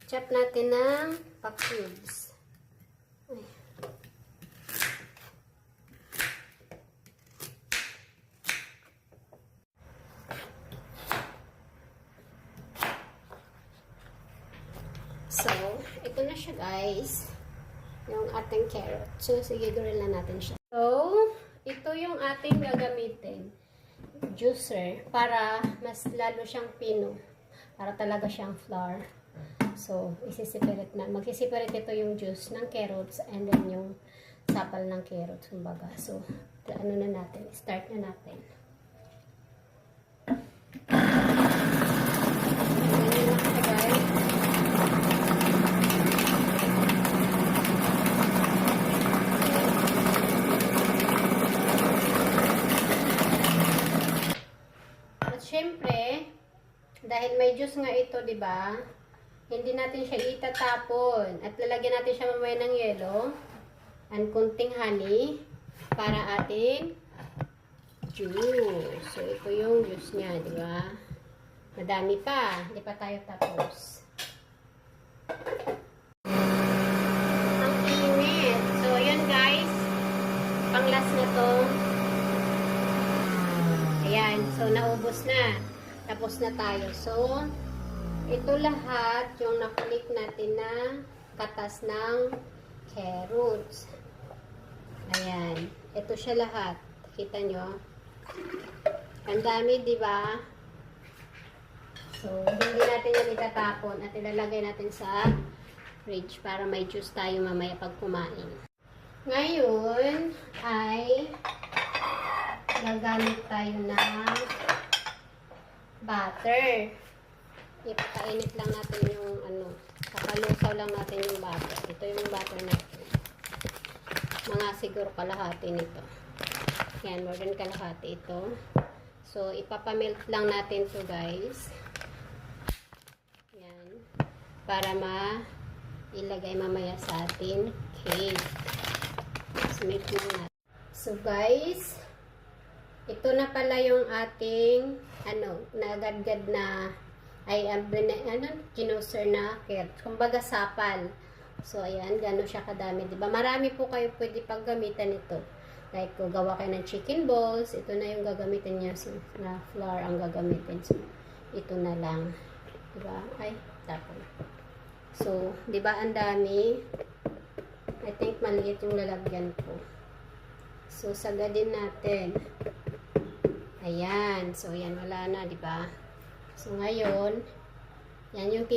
Chop natin ng pa-cubes. So, ito na siya guys. Yung ating carrot. So, sige, grill na natin siya. So, ito yung ating gagamitin. Juicer. Para mas lalo siyang pino. Para talaga siyang flour. So, isi-separate na. Mag-separate ito yung juice ng carrots and then yung sapal ng carrots. Kumbaga. So, ano na natin. Start na natin. Siyempre, dahil may juice nga ito, di ba? Hindi natin siya itatapon. At lalagyan natin siya mamaya ng yelo and kunting honey para ating juice. So, ito yung juice niya, di ba? Madami pa. Hindi pa tayo tapos. Ang init. So, yun guys. Pang-last na to. Ayan. So, naubos na. Tapos na tayo. So, ito lahat yung nakulik natin na katas ng carrots. Ayan. Ito siya lahat. Kita nyo? Ang dami, di ba? So, hindi natin yan itatapon at ilalagay natin sa fridge para may juice tayo mamaya pag kumain. Ngayon ay gagamit tayo ng butter. Ipainit lang natin yung papalusaw lang natin yung butter. Ito yung butter natin. Mga siguro kalahati nito. Yan, more than kalahati ito. So, ipapamelt lang natin to guys. Yan. Para ilagay mamaya sa atin cake. So, melt lang natin. So, guys, ito na pala yung ating nagadgad na ginuser na carrot. Kumbaga sapal. So, ayan, gano'n siya kadami. Diba? Marami po kayo pwede paggamitan ito. Like, kung gawa kayo ng chicken balls, ito na yung gagamitin niya. So, na flour ang gagamitin. So, ito na lang. Diba? Ay, tapon. So, diba ang dami? I think maliit yung lalagyan ko. So, sagadin natin. Ayan. So, yan. Wala na, diba? So, ngayon, yan yung